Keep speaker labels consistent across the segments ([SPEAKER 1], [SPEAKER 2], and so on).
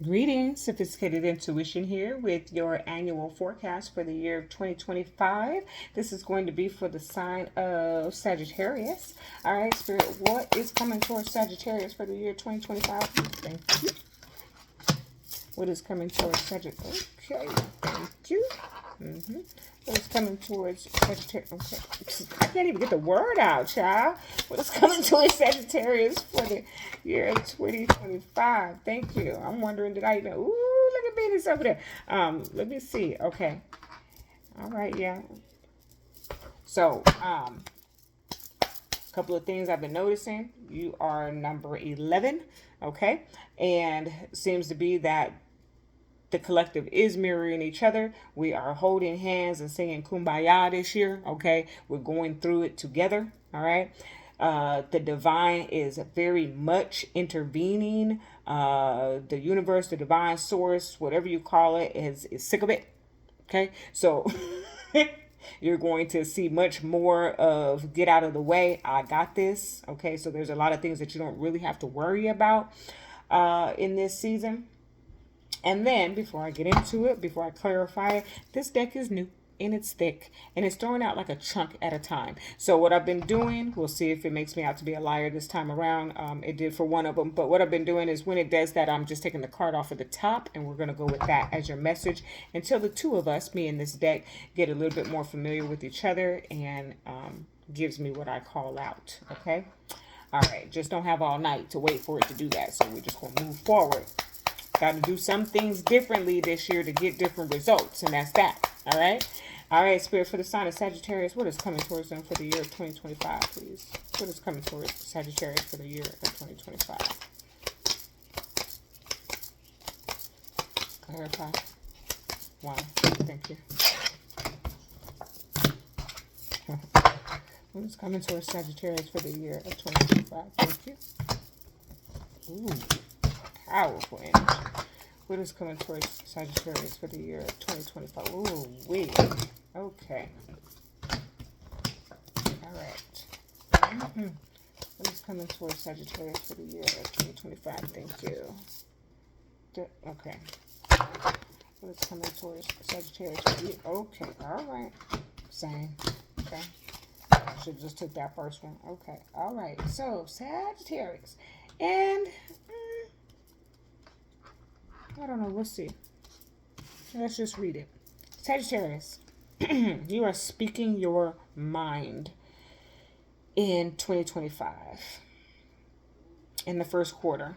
[SPEAKER 1] Greetings, Sophisticated Intuition here with your annual forecast for the year of 2025. This is going to be for the sign of Sagittarius. All right, Spirit, what is coming towards Sagittarius for the year 2025? Thank you. What is coming towards Sagittarius? Okay, thank you. What is coming towards Sagittarius? Okay, I can't even get the word out, child. What is coming towards Sagittarius for the year of 2025? Thank you. I'm wondering, did I even? Ooh, look at Venus over there. Let me see. Okay. All right. Yeah. So, a couple of things I've been noticing. You are number 11. Okay, and seems to be that the collective is mirroring each other. We are holding hands and singing kumbaya this year. Okay, we're going through it together. All right. The divine is very much intervening. The universe, the divine source, whatever you call it, is sick of it. Okay, so you're going to see much more of get out of the way. I got this. Okay, so there's a lot of things that you don't really have to worry about in this season. And then, before I get into it, before I clarify it, this deck is new and it's thick and it's throwing out like a chunk at a time. So what I've been doing, we'll see if it makes me out to be a liar this time around. It did for one of them, but what I've been doing is when it does that, I'm just taking the card off of the top and we're going to go with that as your message until the two of us, me and this deck, get a little bit more familiar with each other and gives me what I call out. Okay. All right. Just don't have all night to wait for it to do that. So we're just going to move forward. Got to do some things differently this year to get different results, and that's that. All right? All right, Spirit, for the sign of Sagittarius, what is coming towards them for the year of 2025, please? What is coming towards Sagittarius for the year of 2025? Clarify. One. Thank you. What is coming towards Sagittarius for the year of 2025? Thank you. Ooh. Powerful energy. What is coming towards Sagittarius for the year of 2025? Ooh, wait. Okay. All right. What is coming towards Sagittarius for the year of 2025? Thank you. Okay. What is coming towards Sagittarius for the year? Okay. All right. Same. Okay. I should have just took that first one. Okay. All right. So, Sagittarius. And I don't know. We'll see. Let's just read it. Sagittarius, you are speaking your mind in 2025. In the first quarter.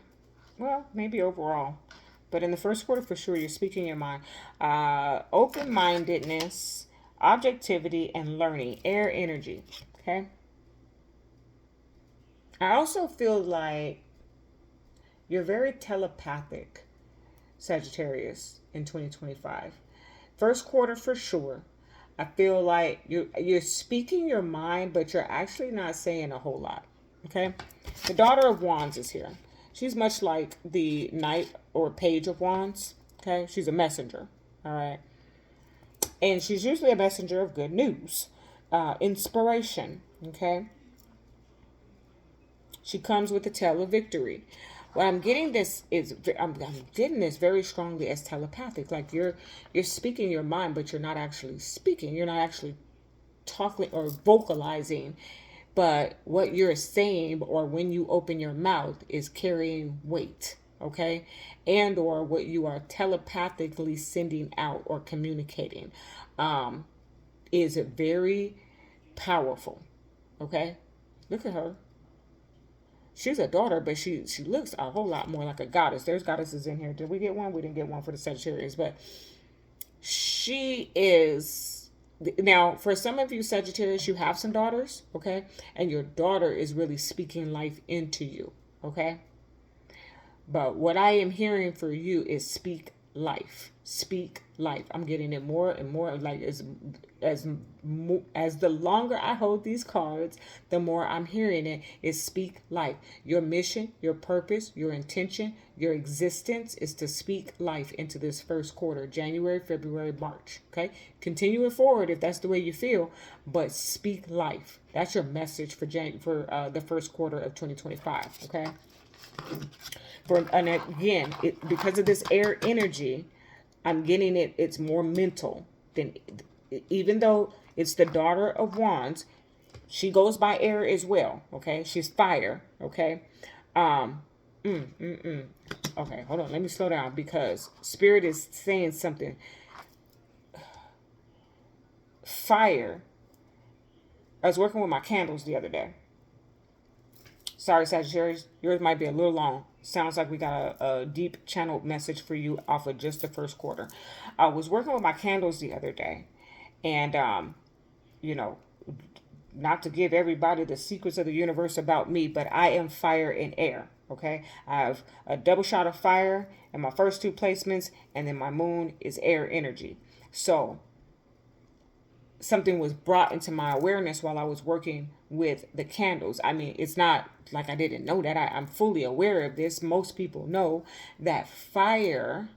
[SPEAKER 1] Well, maybe overall. But in the first quarter, for sure, you're speaking your mind. Open-mindedness, objectivity, and learning. Air energy. Okay? I also feel like you're very telepathic. Sagittarius in 2025. First quarter for sure. I feel like you're speaking your mind, but you're actually not saying a whole lot. Okay? The Daughter of Wands is here. She's much like the Knight or Page of Wands. Okay? She's a messenger. All right? And she's usually a messenger of good news. Inspiration. Okay? She comes with a tale of victory. What I'm getting this is I'm getting this very strongly as telepathic. Like you're speaking your mind, but you're not actually speaking. You're not actually talking or vocalizing. But what you're saying or when you open your mouth is carrying weight. Okay? And or what you are telepathically sending out or communicating is very powerful. Okay? Look at her. She's a daughter, but she looks a whole lot more like a goddess. There's goddesses in here. Did we get one? We didn't get one for the Sagittarius, but she is. Now, for some of you Sagittarius, you have some daughters, okay? And your daughter is really speaking life into you, okay? But what I am hearing for you is speak life. Speak life. I'm getting it more and more like as the longer I hold these cards, the more I'm hearing it is speak life. Your mission, your purpose, your intention, your existence is to speak life into this first quarter, January, February, March. Okay, continue it forward if that's the way you feel, but speak life. That's your message for the first quarter of 2025. Okay. And again, because of this air energy, I'm getting it. It's more mental than, even though it's the daughter of wands, she goes by air as well. Okay. She's fire. Okay. Um, okay. Hold on. Let me slow down because spirit is saying something. Fire. I was working with my candles the other day. Sorry, Sagittarius, yours might be a little long. Sounds like we got a deep channeled message for you off of just the first quarter. I was working with my candles the other day, and you know, not to give everybody the secrets of the universe about me, but I am fire and air. Okay, I have a double shot of fire in my first two placements, and then my moon is air energy. So something was brought into my awareness while I was working with the candles. I mean, it's not like I didn't know that. I'm fully aware of this. Most people know that fire,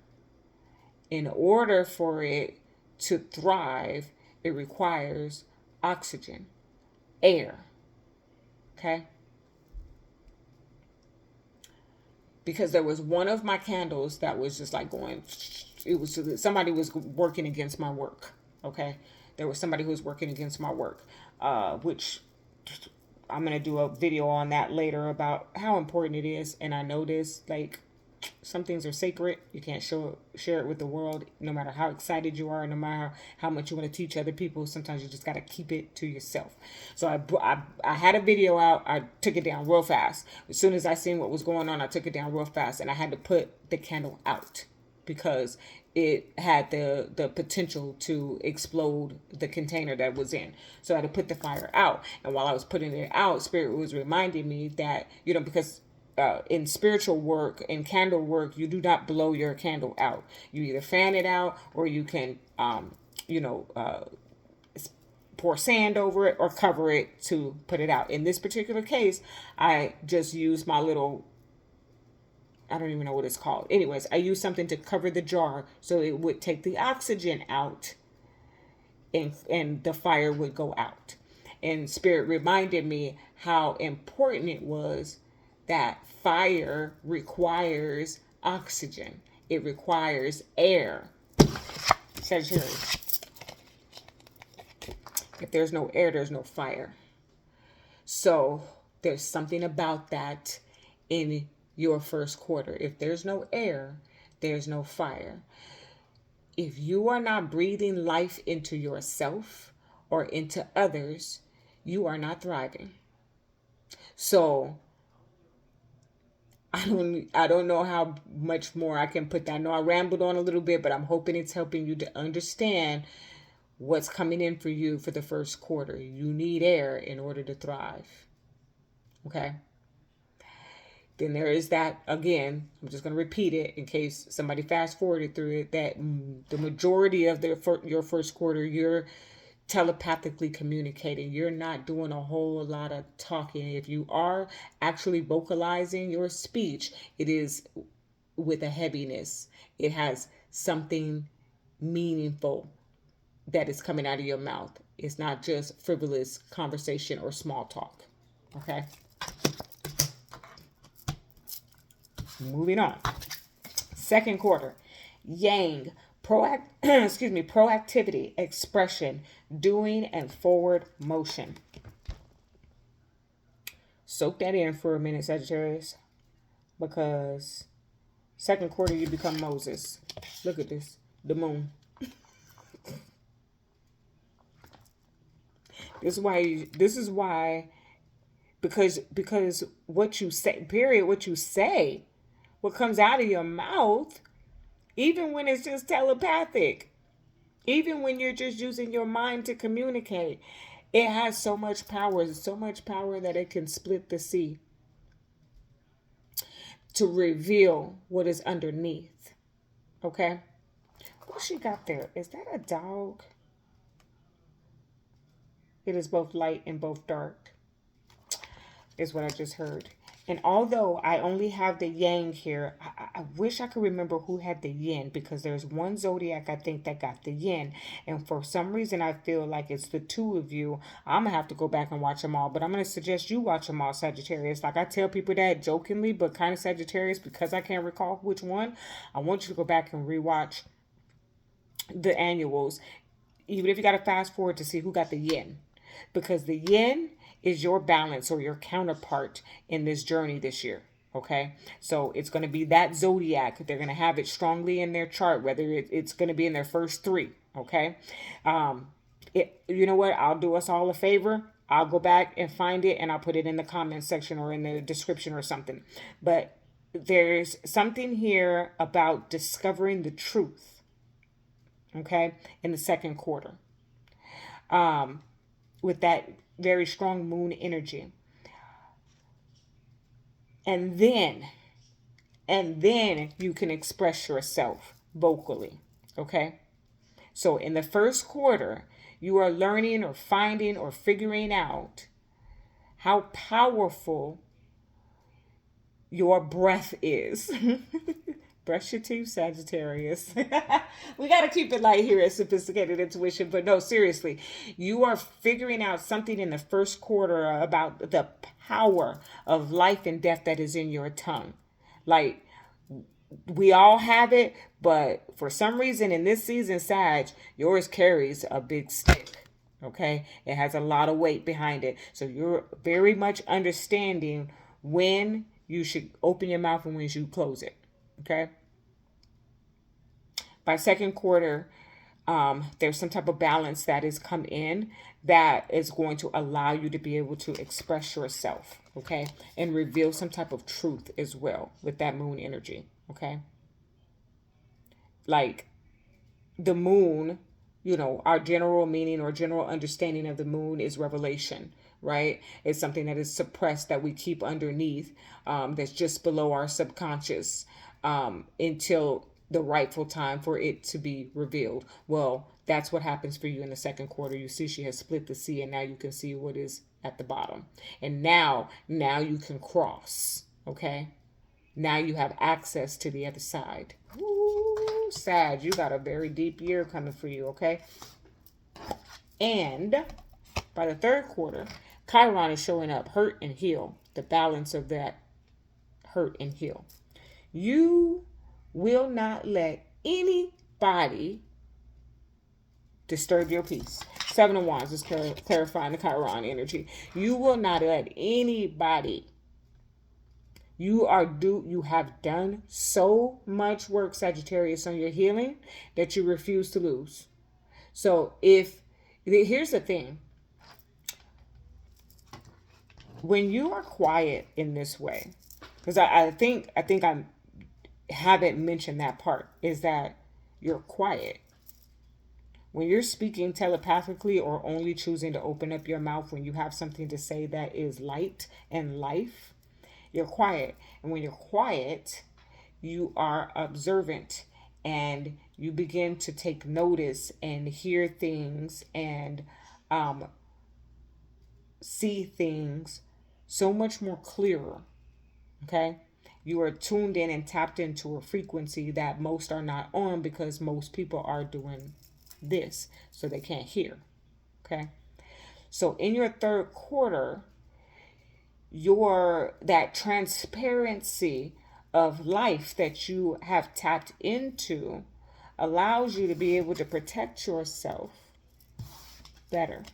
[SPEAKER 1] in order for it to thrive, it requires oxygen, air. Okay? Because there was one of my candles that was just like going, it was, somebody was working against my work. Okay? There was somebody who was working against my work, which I'm going to do a video on that later about how important it is. And I know this, like, some things are sacred. You can't share it with the world, no matter how excited you are, no matter how much you want to teach other people. Sometimes you just got to keep it to yourself. So I had a video out. I took it down real fast. As soon as I seen what was going on, I took it down real fast. And I had to put the candle out because it had the potential to explode the container that was in. So I had to put the fire out. And while I was putting it out, Spirit was reminding me that, because in spiritual work and candle work, you do not blow your candle out. You either fan it out, or you can, pour sand over it or cover it to put it out. In this particular case, I just used my little, I don't even know what it's called. Anyways, I used something to cover the jar so it would take the oxygen out, and the fire would go out. And Spirit reminded me how important it was that fire requires oxygen. It requires air. Sagittarius. If there's no air, there's no fire. So there's something about that in your first quarter. If there's no air, there's no fire. If you are not breathing life into yourself or into others, you are not thriving. So I don't know how much more I can put that. I know I rambled on a little bit, but I'm hoping it's helping you to understand what's coming in for you for the first quarter. You need air in order to thrive. Okay? Then there is that, again, I'm just going to repeat it in case somebody fast forwarded through it, that the majority of your first quarter, you're telepathically communicating. You're not doing a whole lot of talking. If you are actually vocalizing your speech, it is with a heaviness. It has something meaningful that is coming out of your mouth. It's not just frivolous conversation or small talk. Okay? Moving on. Second quarter. Yang. Proactivity, expression, doing, and forward motion. Soak that in for a minute, Sagittarius. Because second quarter, you become Moses. Look at this. The moon. This is why, because what you say, period, what you say, what comes out of your mouth, even when it's just telepathic, even when you're just using your mind to communicate, it has so much power. So much power that it can split the sea to reveal what is underneath. Okay? What she got there? Is that a dog? It is both light and both dark, is what I just heard. And although I only have the yang here, I wish I could remember who had the yin, because there's one zodiac I think that got the yin. And for some reason, I feel like it's the two of you. I'm going to have to go back and watch them all. But I'm going to suggest you watch them all, Sagittarius. Like I tell people that jokingly, but kind of Sagittarius, because I can't recall which one. I want you to go back and rewatch the annuals, even if you got to fast forward to see who got the yin, because the yin is your balance or your counterpart in this journey this year. Okay, so it's going to be that zodiac. They're going to have it strongly in their chart, whether it's going to be in their first three. Okay, you know what? I'll do us all a favor. I'll go back and find it, and I'll put it in the comment section or in the description or something. But there's something here about discovering the truth, okay, in the second quarter, with that very strong moon energy. And then you can express yourself vocally, okay? So in the first quarter, you are learning or finding or figuring out how powerful your breath is. Brush your teeth, Sagittarius. We got to keep it light here at Sophisticated Intuition. But no, seriously, you are figuring out something in the first quarter about the power of life and death that is in your tongue. Like, we all have it, but for some reason in this season, Sag, yours carries a big stick. Okay? It has a lot of weight behind it. So you're very much understanding when you should open your mouth and when you should close it. Okay. By second quarter, there's some type of balance that is come in that is going to allow you to be able to express yourself. Okay. And reveal some type of truth as well with that moon energy. Okay. Like the moon, you know, our general meaning or general understanding of the moon is revelation, right? It's something that is suppressed that we keep underneath, that's just below our subconscious, until the rightful time for it to be revealed. Well, that's what happens for you in the second quarter. You see, she has split the sea, and now you can see what is at the bottom. And now you can cross. Okay. Now you have access to the other side. Ooh, Sag, you got a very deep year coming for you. Okay. And by the third quarter, Chiron is showing up, hurt and heal. The balance of that hurt and heal. You will not let anybody disturb your peace. Seven of Wands is clarifying the Chiron energy. You will not let anybody. You have done so much work, Sagittarius, on your healing that you refuse to lose. So here's the thing. When you are quiet in this way, because I think I haven't mentioned that part, is that you're quiet. When you're speaking telepathically or only choosing to open up your mouth when you have something to say that is light and life, you're quiet. And when you're quiet, you are observant and you begin to take notice and hear things and see things so much more clearer. Okay? You are tuned in and tapped into a frequency that most are not on, because most people are doing this, so they can't hear. Okay? So in your third quarter, that transparency of life that you have tapped into allows you to be able to protect yourself better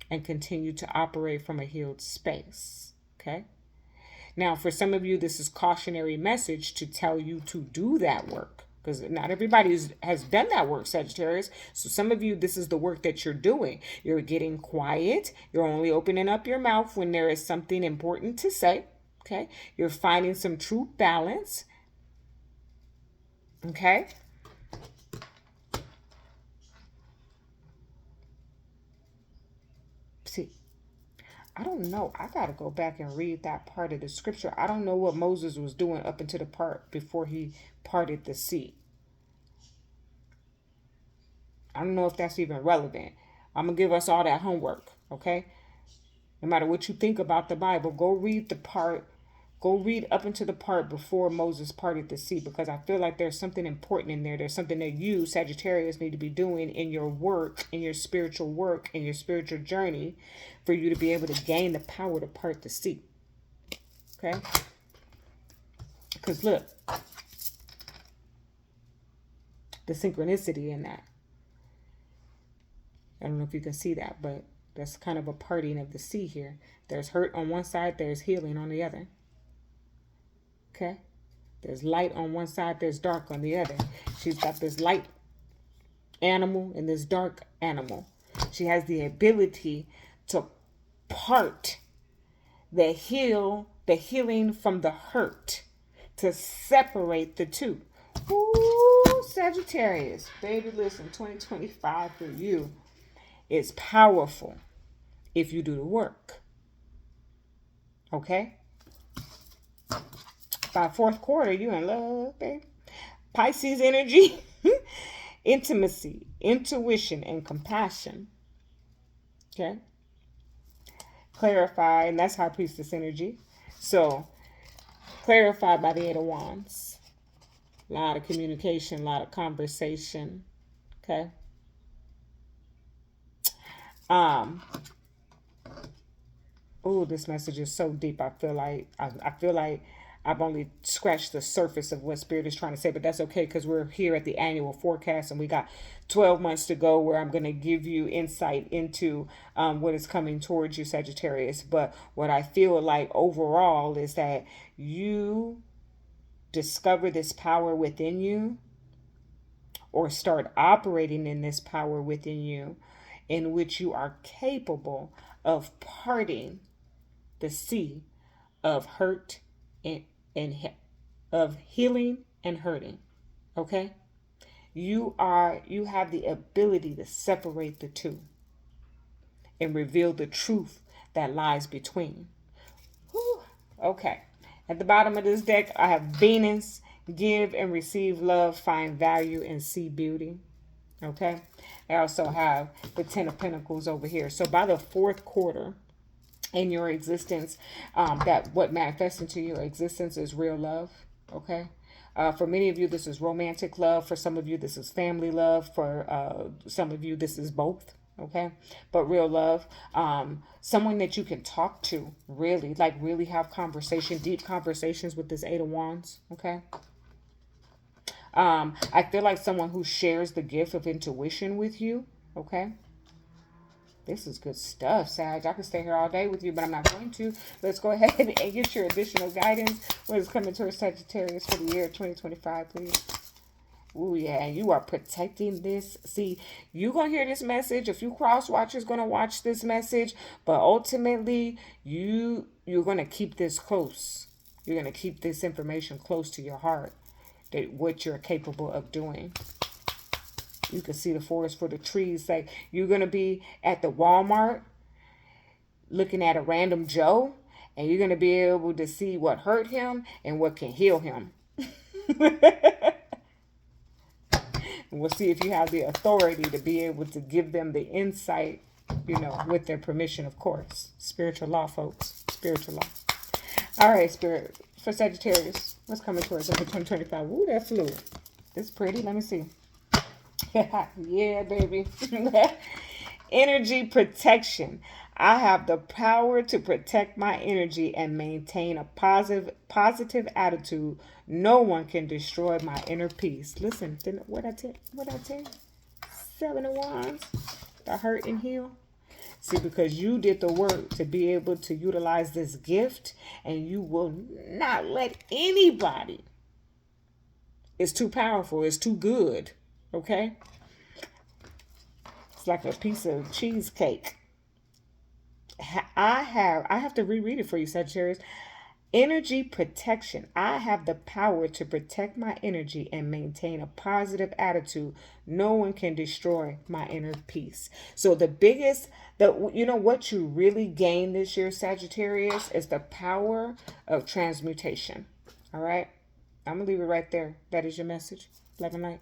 [SPEAKER 1] and continue to operate from a healed space. Okay. Now, for some of you, this is cautionary message to tell you to do that work, because not everybody has done that work, Sagittarius. So some of you, this is the work that you're doing. You're getting quiet. You're only opening up your mouth when there is something important to say. Okay. You're finding some true balance. Okay. See, I don't know. I got to go back and read that part of the scripture. I don't know what Moses was doing up until the part before he parted the sea. I don't know if that's even relevant. I'm going to give us all that homework, okay? No matter what you think about the Bible, go read the part. Go read up into the part before Moses parted the sea, because I feel like there's something important in there. There's something that you, Sagittarius, need to be doing in your work, in your spiritual work, in your spiritual journey, for you to be able to gain the power to part the sea. Okay? Because look, the synchronicity in that. I don't know if you can see that, but that's kind of a parting of the sea here. There's hurt on one side, there's healing on the other. Okay? There's light on one side, there's dark on the other. She's got this light animal and this dark animal. She has the ability to part the healing from the hurt, to separate the two. Ooh, Sagittarius, baby, listen, 2025 for you is powerful if you do the work. Okay? By fourth quarter, you in love, baby. Pisces energy, intimacy, intuition, and compassion. Okay? Clarify, and that's High Priestess energy. So, clarified by the Eight of Wands. A lot of communication, a lot of conversation. Okay? Oh, this message is so deep. I feel like I've only scratched the surface of what Spirit is trying to say, but that's okay, because we're here at the annual forecast and we got 12 months to go, where I'm going to give you insight into what is coming towards you, Sagittarius. But what I feel like overall is that you discover this power within you, or start operating in this power within you, in which you are capable of parting the sea of hurt and of healing and hurting. Okay? You have the ability to separate the two and reveal the truth that lies between. Whew. Okay. At the bottom of this deck, I have Venus. Give and receive love, find value, and see beauty. Okay? I also have the Ten of Pentacles over here. So by the fourth quarter in your existence, that what manifests into your existence is real love. Okay? For many of you, this is romantic love. For some of you, this is family love. For some of you, this is both. Okay? But real love. Someone that you can talk to, really, like really have conversation, deep conversations with this Eight of Wands. Okay? I feel like someone who shares the gift of intuition with you. Okay? This is good stuff, Sag. I could stay here all day with you, but I'm not going to. Let's go ahead and get your additional guidance. What is coming towards Sagittarius for the year 2025, please? Ooh, yeah, you are protecting this. See, you're going to hear this message. A few cross watchers going to watch this message, but ultimately, you're going to keep this close. You're going to keep this information close to your heart, that what you're capable of doing. You can see the forest for the trees. Like, you're going to be at the Walmart looking at a random Joe, and you're going to be able to see what hurt him and what can heal him. We'll see if you have the authority to be able to give them the insight, with their permission, of course. Spiritual law, folks. Spiritual law. All right, Spirit. For Sagittarius, what's coming towards us for 2025? Ooh, that flew. It's pretty. Let me see. Yeah, baby. Energy protection. I have the power to protect my energy and maintain a positive attitude. No one can destroy my inner peace. Listen, what I tell you? 7 of Wands. The hurt and heal. See, because you did the work to be able to utilize this gift, and you will not let anybody. It's too powerful. It's too good. Okay? It's like a piece of cheesecake. I have to reread it for you, Sagittarius. Energy protection. I have the power to protect my energy and maintain a positive attitude. No one can destroy my inner peace. So what you really gain this year, Sagittarius, is the power of transmutation. All right? I'm going to leave it right there. That is your message. Love and light.